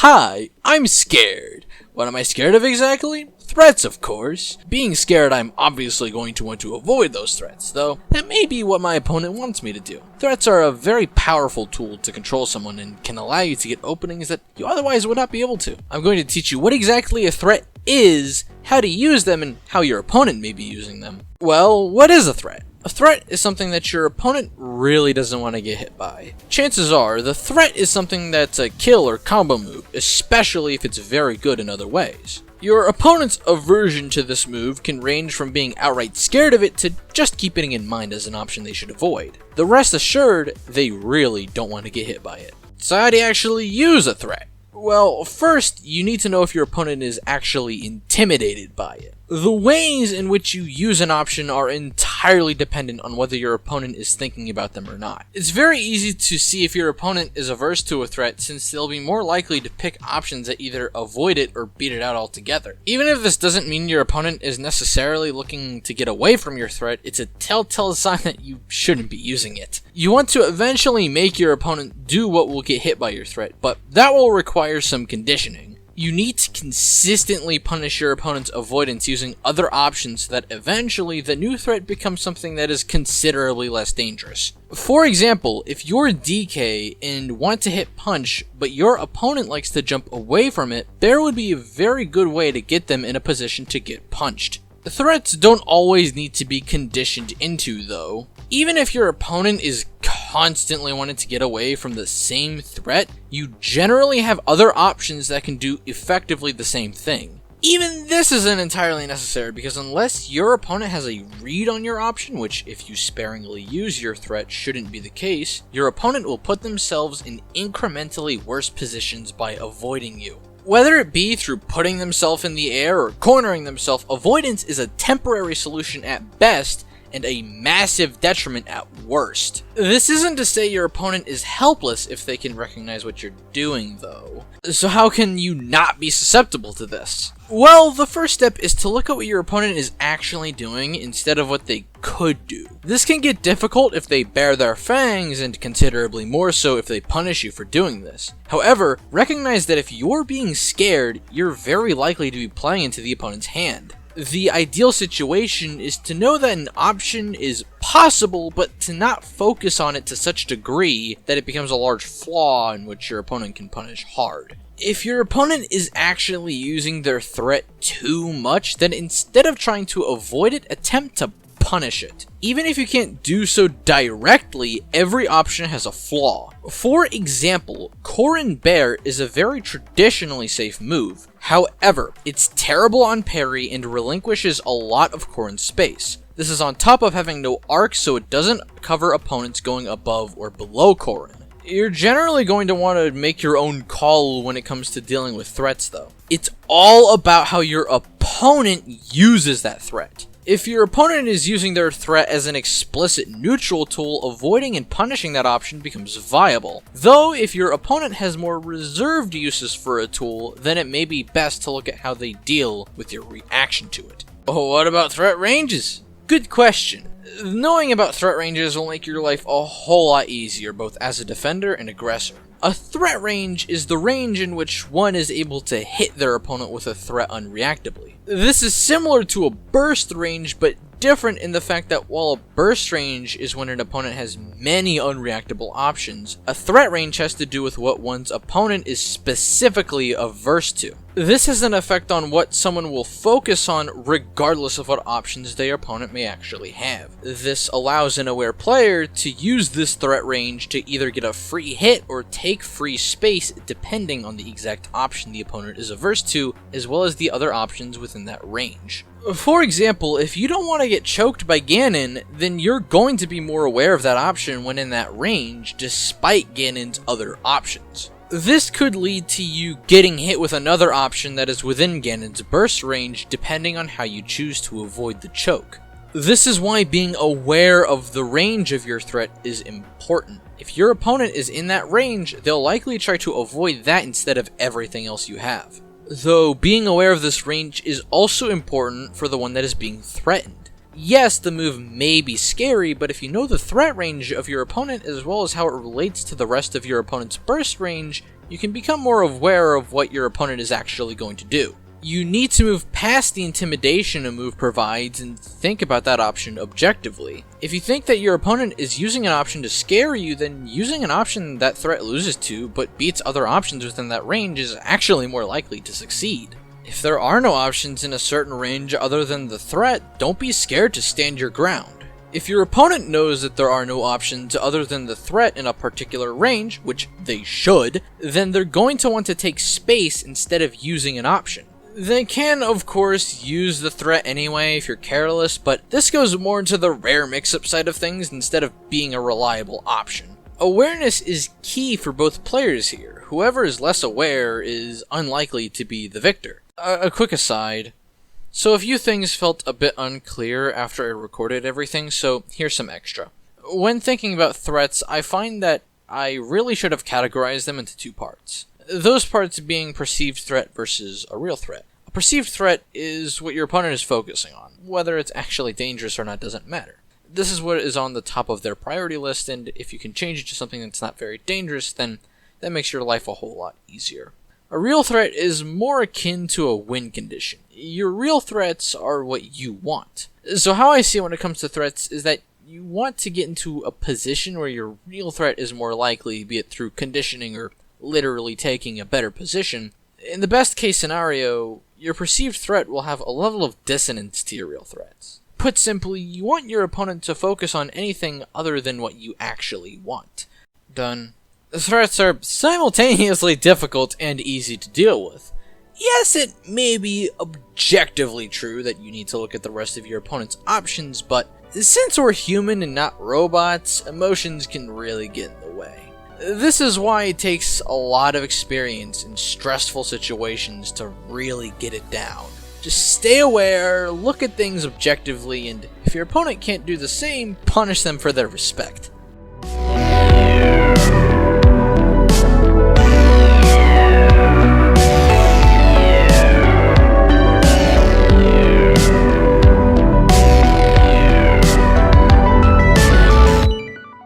Hi, I'm scared. What am I scared of exactly? Threats, of course. Being scared, I'm obviously going to want to avoid those threats, though that may be what my opponent wants me to do. Threats are a very powerful tool to control someone and can allow you to get openings that you otherwise would not be able to. I'm going to teach you what exactly a threat is, how to use them, and how your opponent may be using them. Well, what is a threat? A threat is something that your opponent really doesn't want to get hit by. Chances are, the threat is something that's a kill or combo move, especially if it's very good in other ways. Your opponent's aversion to this move can range from being outright scared of it to just keeping it in mind as an option they should avoid. The rest assured, they really don't want to get hit by it. So how do you actually use a threat? Well, first, you need to know if your opponent is actually intimidated by it. The ways in which you use an option are entirely dependent on whether your opponent is thinking about them or not. It's very easy to see if your opponent is averse to a threat, since they'll be more likely to pick options that either avoid it or beat it out altogether. Even if this doesn't mean your opponent is necessarily looking to get away from your threat, it's a telltale sign that you shouldn't be using it. You want to eventually make your opponent do what will get hit by your threat, but that will require some conditioning. You need to consistently punish your opponent's avoidance using other options so that eventually the new threat becomes something that is considerably less dangerous. For example, if you're DK and want to hit punch, but your opponent likes to jump away from it, there would be a very good way to get them in a position to get punched. Threats don't always need to be conditioned into, though. Even if your opponent is constantly wanting to get away from the same threat, you generally have other options that can do effectively the same thing. Even this isn't entirely necessary, because unless your opponent has a read on your option, which if you sparingly use your threat shouldn't be the case, your opponent will put themselves in incrementally worse positions by avoiding you. Whether it be through putting themselves in the air or cornering themselves, avoidance is a temporary solution at best and a massive detriment at worst. This isn't to say your opponent is helpless if they can recognize what you're doing, though. So how can you not be susceptible to this? Well, the first step is to look at what your opponent is actually doing instead of what they could do. This can get difficult if they bare their fangs, and considerably more so if they punish you for doing this. However, recognize that if you're being scared, you're very likely to be playing into the opponent's hand. The ideal situation is to know that an option is possible, but to not focus on it to such a degree that it becomes a large flaw in which your opponent can punish hard. If your opponent is actually using their threat too much, then instead of trying to avoid it, attempt to punish it. Even if you can't do so directly, every option has a flaw. For example, Corrin Bear is a very traditionally safe move. However, it's terrible on parry and relinquishes a lot of Corrin's space. This is on top of having no arc, so it doesn't cover opponents going above or below Corrin. You're generally going to want to make your own call when it comes to dealing with threats, though. It's all about how your opponent uses that threat. If your opponent is using their threat as an explicit neutral tool, avoiding and punishing that option becomes viable. Though, if your opponent has more reserved uses for a tool, then it may be best to look at how they deal with your reaction to it. Oh, what about threat ranges? Good question. Knowing about threat ranges will make your life a whole lot easier, both as a defender and aggressor. A threat range is the range in which one is able to hit their opponent with a threat unreactably. This is similar to a burst range, but different in the fact that while a burst range is when an opponent has many unreactable options, a threat range has to do with what one's opponent is specifically averse to. This has an effect on what someone will focus on regardless of what options their opponent may actually have. This allows an aware player to use this threat range to either get a free hit or take free space depending on the exact option the opponent is averse to, as well as the other options within that range. For example, if you don't want to get choked by Ganon, then you're going to be more aware of that option when in that range, despite Ganon's other options. This could lead to you getting hit with another option that is within Ganon's burst range, depending on how you choose to avoid the choke. This is why being aware of the range of your threat is important. If your opponent is in that range, they'll likely try to avoid that instead of everything else you have. Though being aware of this range is also important for the one that is being threatened. Yes, the move may be scary, but if you know the threat range of your opponent as well as how it relates to the rest of your opponent's burst range, you can become more aware of what your opponent is actually going to do. You need to move past the intimidation a move provides and think about that option objectively. If you think that your opponent is using an option to scare you, then using an option that threat loses to but beats other options within that range is actually more likely to succeed. If there are no options in a certain range other than the threat, don't be scared to stand your ground. If your opponent knows that there are no options other than the threat in a particular range, which they should, then they're going to want to take space instead of using an option. They can, of course, use the threat anyway if you're careless, but this goes more into the rare mix-up side of things instead of being a reliable option. Awareness is key for both players here. Whoever is less aware is unlikely to be the victor. A quick aside. So a few things felt a bit unclear after I recorded everything, so here's some extra. When thinking about threats, I find that I really should have categorized them into two parts. Those parts being perceived threat versus a real threat. A perceived threat is what your opponent is focusing on. Whether it's actually dangerous or not doesn't matter. This is what is on the top of their priority list, and if you can change it to something that's not very dangerous, then that makes your life a whole lot easier. A real threat is more akin to a win condition. Your real threats are what you want. So how I see it when it comes to threats is that you want to get into a position where your real threat is more likely, be it through conditioning or literally taking a better position. In the best case scenario, your perceived threat will have a level of dissonance to your real threats. Put simply, you want your opponent to focus on anything other than what you actually want. Done. Threats are simultaneously difficult and easy to deal with. Yes, it may be objectively true that you need to look at the rest of your opponent's options, but since we're human and not robots, emotions can really get in the way. This is why it takes a lot of experience in stressful situations to really get it down. Just stay aware, look at things objectively, and if your opponent can't do the same, punish them for their respect.